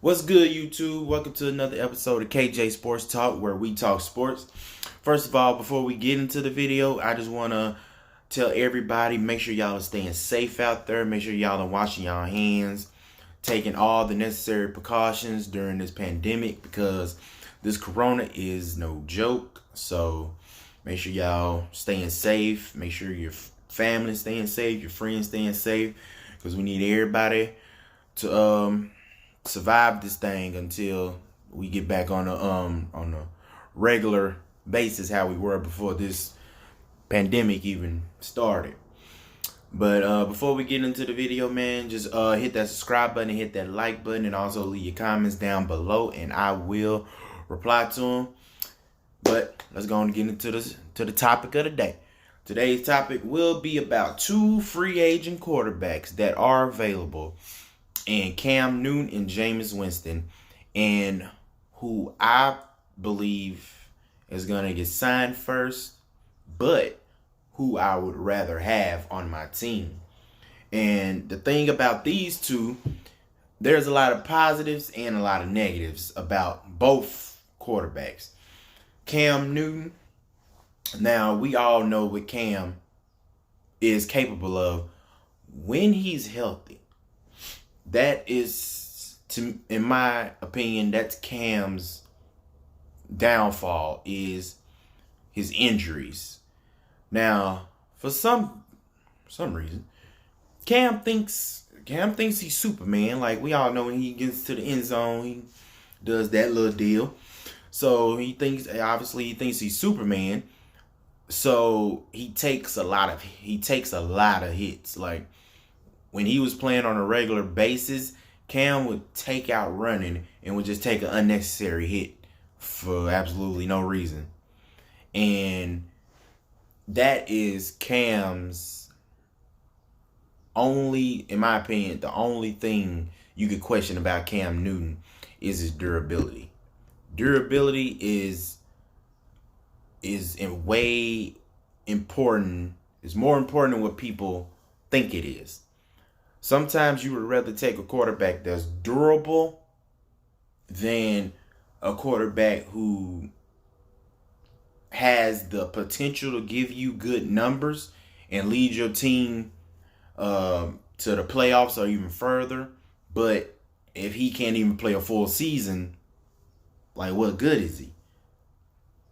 What's good, YouTube? Welcome to another episode of KJ Sports Talk, where we talk sports. First of all, before we get into the video, I just want to tell everybody, make sure y'all are staying safe out there. Make sure y'all are washing y'all hands, taking all the necessary precautions during this pandemic, because this corona is no joke. So make sure y'all staying safe. Make sure your family staying safe, your friends staying safe, because we need everybody to survive this thing until we get back on a regular basis how we were before this pandemic even started. But before we get into the video, man, just hit that subscribe button, hit that like button, and also leave your comments down below, and I will reply to them. But let's go on and get into the topic of the day. Today's topic will be about two free agent quarterbacks that are available, and Cam Newton and Jameis Winston, and who I believe is going to get signed first, but who I would rather have on my team. And the thing about these two, there's a lot of positives and a lot of negatives about both quarterbacks. Cam Newton, now we all know what Cam is capable of when he's healthy. That is, in my opinion, that's Cam's downfall, is his injuries. Now, for some reason, Cam thinks he's Superman. Like, we all know when he gets to the end zone, he does that little deal. So he thinks he's Superman. So he takes a lot of hits. Like, when he was playing on a regular basis, Cam would take out running and would just take an unnecessary hit for absolutely no reason. And that is Cam's only, in my opinion, the only thing you could question about Cam Newton is his durability. Durability is in way important. It's more important than what people think it is. Sometimes you would rather take a quarterback that's durable than a quarterback who has the potential to give you good numbers and lead your team to the playoffs or even further. But if he can't even play a full season, like, what good is he?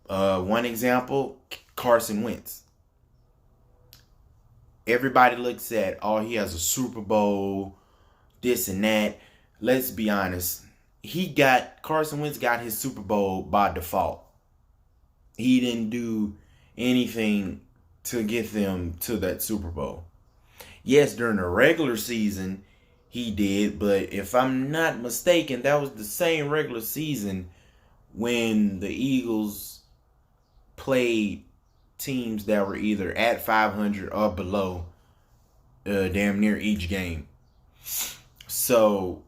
One example, Carson Wentz. Everybody looks at, oh, he has a Super Bowl, this and that. Let's be honest. Carson Wentz got his Super Bowl by default. He didn't do anything to get them to that Super Bowl. Yes, during the regular season, he did. But if I'm not mistaken, that was the same regular season when the Eagles played teams that were either at 500 or below damn near each game. So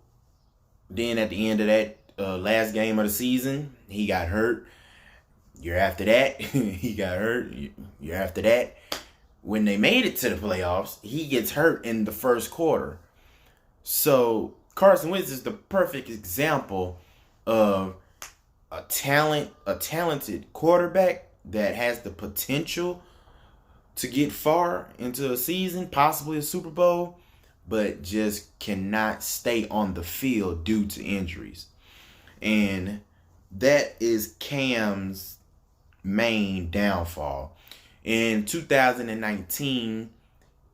then at the end of that last game of the season, he got hurt. Year after that, he got hurt. Year after that, when they made it to the playoffs, he gets hurt in the first quarter. So Carson Wentz is the perfect example of a talented quarterback that has the potential to get far into a season, possibly a Super Bowl, but just cannot stay on the field due to injuries. And that is Cam's main downfall. In 2019,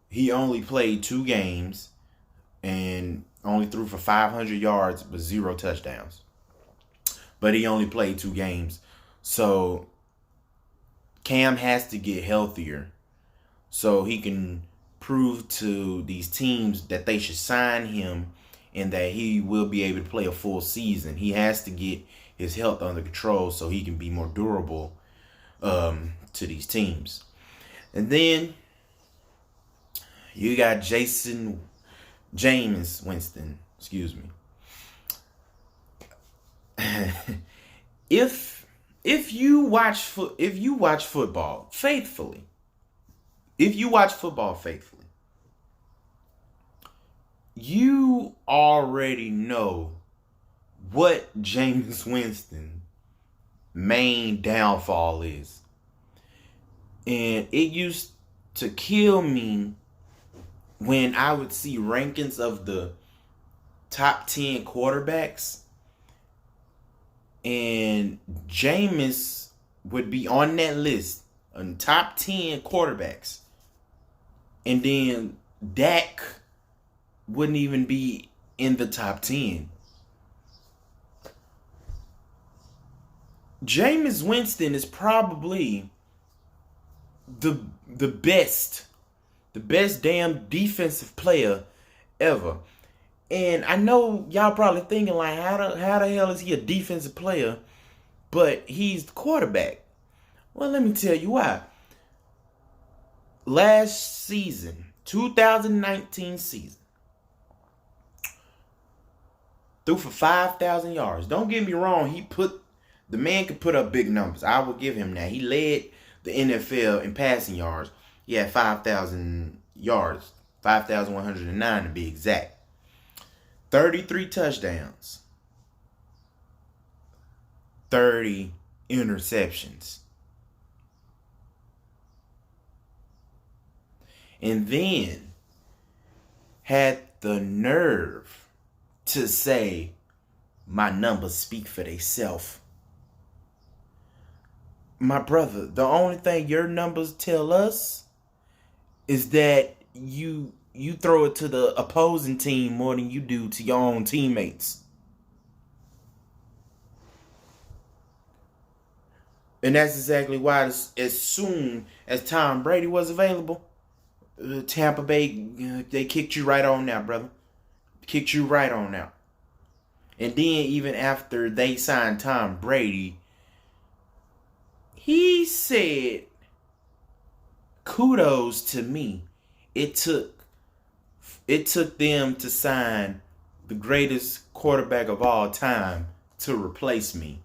he only played 2 games and only threw for 500 yards but 0 touchdowns. But he only played 2 games. So Cam has to get healthier so he can prove to these teams that they should sign him and that he will be able to play a full season. He has to get his health under control so he can be more durable to these teams. And then you got Jameis Winston. Excuse me. If you watch football faithfully, you already know what Jameis Winston main downfall is. And it used to kill me when I would see rankings of the top 10 quarterbacks and Jameis would be on that list on top 10 quarterbacks. And then Dak wouldn't even be in the top 10. Jameis Winston is probably the best damn defensive player ever. And I know y'all probably thinking like, how the hell is he a defensive player, but he's the quarterback? Well, let me tell you why. Last season, 2019 season, threw for 5,000 yards. Don't get me wrong, the man could put up big numbers. I will give him that. He led the NFL in passing yards. He had 5,000 yards, 5,109 to be exact. 33 touchdowns, 30 interceptions. And then had the nerve to say, my numbers speak for themselves. My brother, the only thing your numbers tell us is that you throw it to the opposing team more than you do to your own teammates. And that's exactly why as soon as Tom Brady was available, Tampa Bay, they kicked you right on out, brother. Kicked you right on out. And then even after they signed Tom Brady, he said, kudos to me. It took them to sign the greatest quarterback of all time to replace me.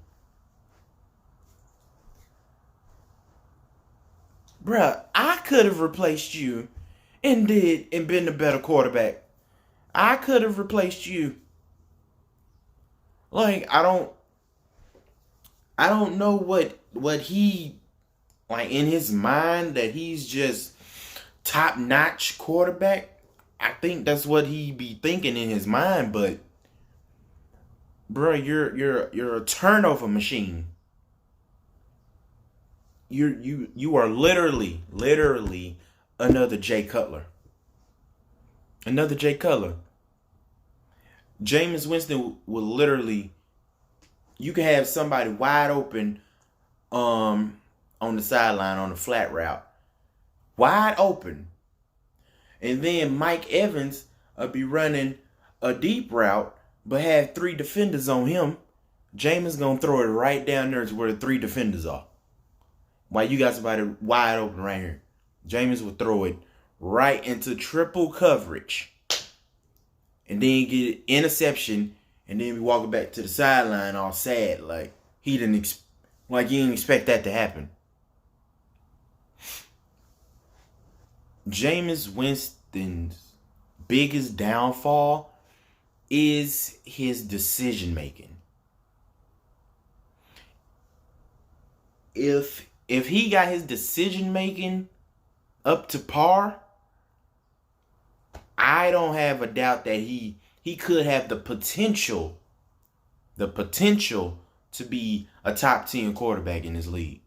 Bruh, I could have replaced you and been a better quarterback. I could have replaced you. Like, I don't know what he, like, in his mind, that he's just top-notch quarterback. I think that's what he be thinking in his mind, but bro, you're a turnover machine. You are literally another Jay Cutler. Another Jay Cutler. Jameis Winston will literally, you can have somebody wide open on the sideline on the flat route. Wide open. And then Mike Evans will be running a deep route, but have 3 defenders on him. Jameis gonna throw it right down there to where the 3 defenders are. While you got somebody wide open right here. Jameis will throw it right into triple coverage. And then get an interception. And then be walking back to the sideline all sad. Like he didn't expect that to happen. Jameis Winston's biggest downfall is his decision making. If he got his decision making up to par, I don't have a doubt that he could have the potential to be a top 10 quarterback in this league.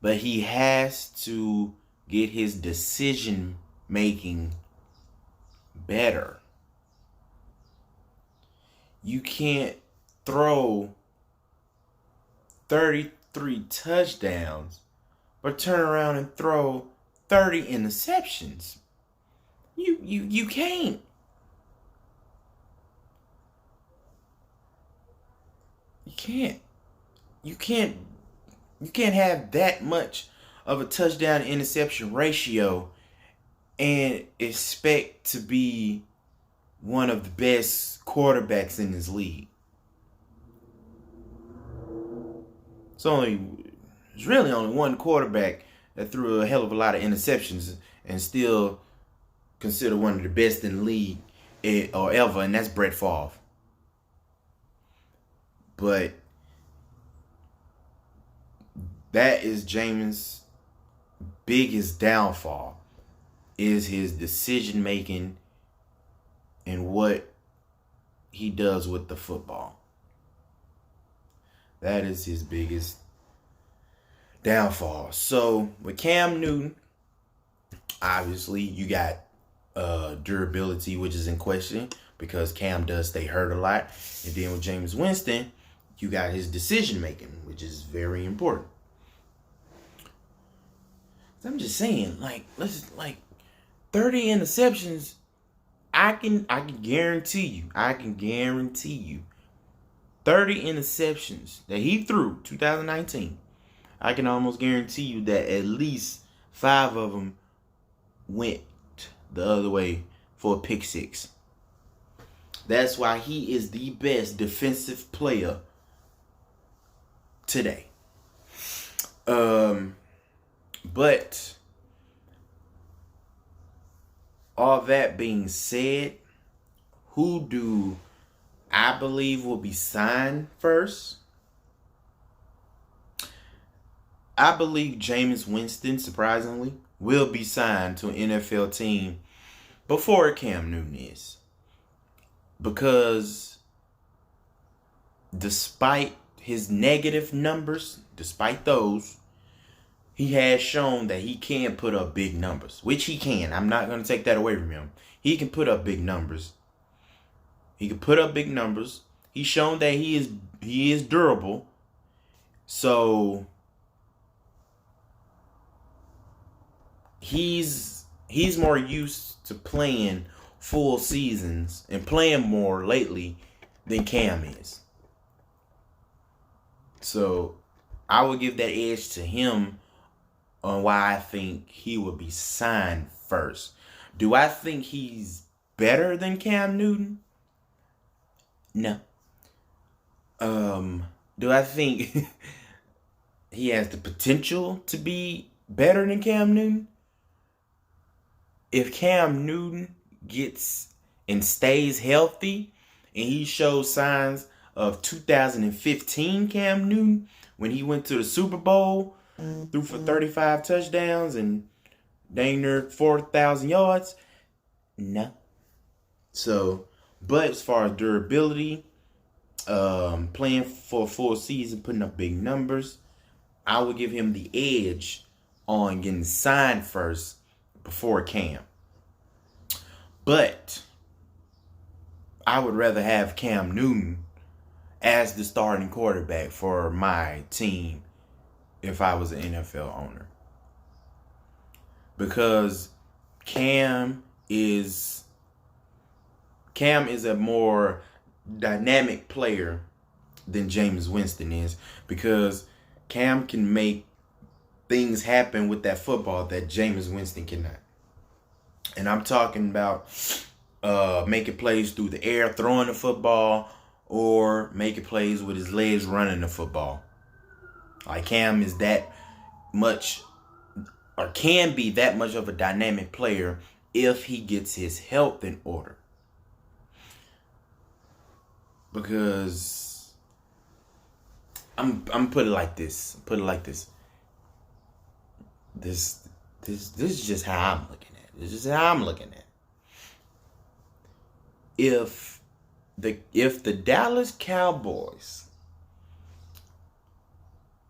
But he has to get his decision making better. You can't throw 33 touchdowns but turn around and throw 30 interceptions. You can't. You can't have that much of a touchdown interception ratio and expect to be one of the best quarterbacks in this league. There's really only one quarterback that threw a hell of a lot of interceptions and still considered one of the best in the league or ever, and that's Brett Favre. But that is Jameis' biggest downfall, is his decision making and what he does with the football. That is his biggest downfall. So with Cam Newton, obviously you got durability, which is in question because Cam does stay hurt a lot. And then with Jameis Winston, you got his decision making, which is very important. So I'm just saying, like 30 interceptions. I can guarantee you 30 interceptions that he threw 2019. I can almost guarantee you that at least 5 of them went the other way for a pick six. That's why he is the best defensive player today. But all that being said, who do I believe will be signed first? I believe Jameis Winston, surprisingly, will be signed to an NFL team before Cam Newton is. Because despite his negative numbers, despite those, he has shown that he can put up big numbers, which he can. I'm not going to take that away from him. He can put up big numbers. He's shown that he is durable. So he's more used to playing full seasons and playing more lately than Cam is. So I would give that edge to him on why I think he would be signed first. Do I think he's better than Cam Newton? No. Do I think he has the potential to be better than Cam Newton? If Cam Newton gets and stays healthy and he shows signs of 2015 Cam Newton when he went to the Super Bowl, threw for 35 touchdowns and dang near 4,000 yards, no. So, but as far as durability, playing for a full season, putting up big numbers, I would give him the edge on getting signed first before Cam. But I would rather have Cam Newton as the starting quarterback for my team if I was an NFL owner. Because Cam is a more dynamic player than Jameis Winston is, because Cam can make things happen with that football that Jameis Winston cannot. And I'm talking about making plays through the air, throwing the football, or making plays with his legs running the football. Like Cam is that much, or can be that much of a dynamic player if he gets his health in order. Because I'm put it like this. This is just how I'm looking at it. This is how I'm looking at it. If the Dallas Cowboys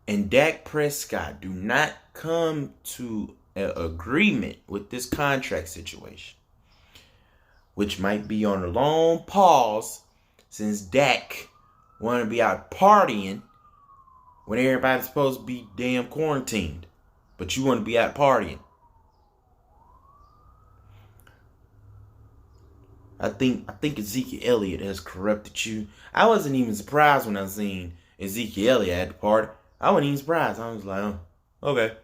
and Dak Prescott do not come to an agreement with this contract situation, which might be on a long pause since Dak want to be out partying when everybody's supposed to be damn quarantined, but you want to be out partying. I think Ezekiel Elliott has corrupted you. I wasn't even surprised when I seen Ezekiel Elliott at the party. I wasn't even surprised. I was like, oh, okay.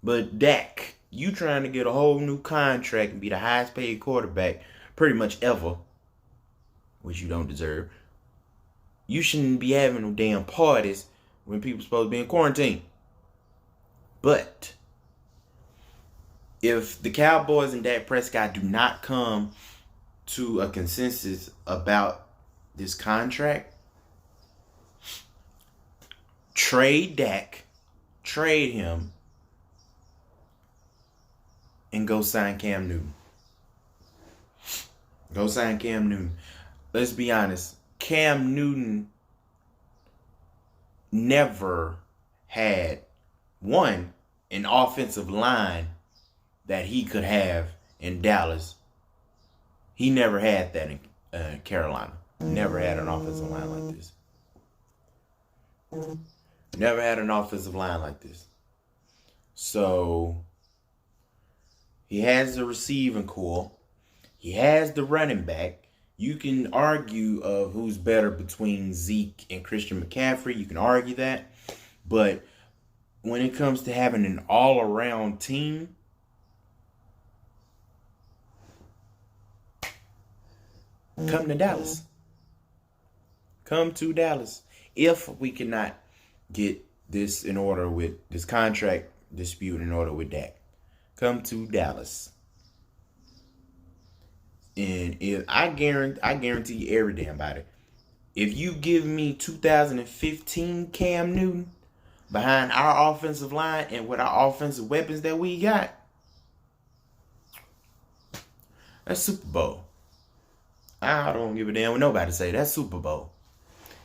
But Dak, you trying to get a whole new contract and be the highest paid quarterback pretty much ever, which you don't deserve. You shouldn't be having no damn parties when people supposed to be in quarantine. But if the Cowboys and Dak Prescott do not come to a consensus about this contract, trade Dak, trade him, and go sign Cam Newton. Go sign Cam Newton. Let's be honest. Cam Newton never had an offensive line that he could have in Dallas. He never had that in Carolina. Never had an offensive line like this. Never had an offensive line like this. So he has the receiving core. He has the running back. You can argue of who's better between Zeke and Christian McCaffrey. You can argue that. But when it comes to having an all-around team, come to Dallas. Come to Dallas. If we cannot get this in order with this contract dispute in order with Dak, come to Dallas. And if I guarantee you every damn body, if you give me 2015 Cam Newton behind our offensive line and with our offensive weapons that we got, that's Super Bowl. I don't give a damn what nobody say. That's Super Bowl.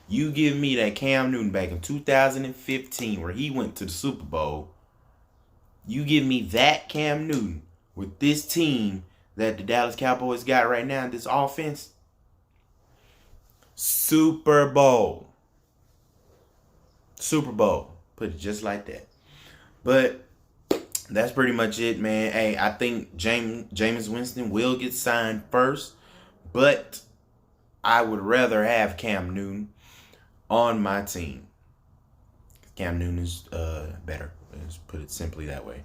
You give me that Cam Newton back in 2015 where he went to the Super Bowl. You give me that Cam Newton with this team that the Dallas Cowboys got right now in this offense. Super Bowl. Super Bowl. Put it just like that. But that's pretty much it, man. Hey, I think Jameis Winston will get signed first. But I would rather have Cam Newton on my team. Cam Newton is better. Let's put it simply that way.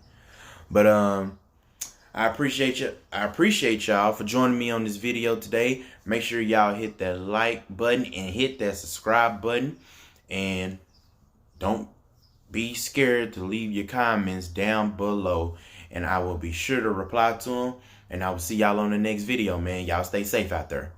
But I appreciate you. I appreciate y'all for joining me on this video today. Make sure y'all hit that like button and hit that subscribe button. And don't be scared to leave your comments down below. And I will be sure to reply to them. And I will see y'all on the next video, man. Y'all stay safe out there.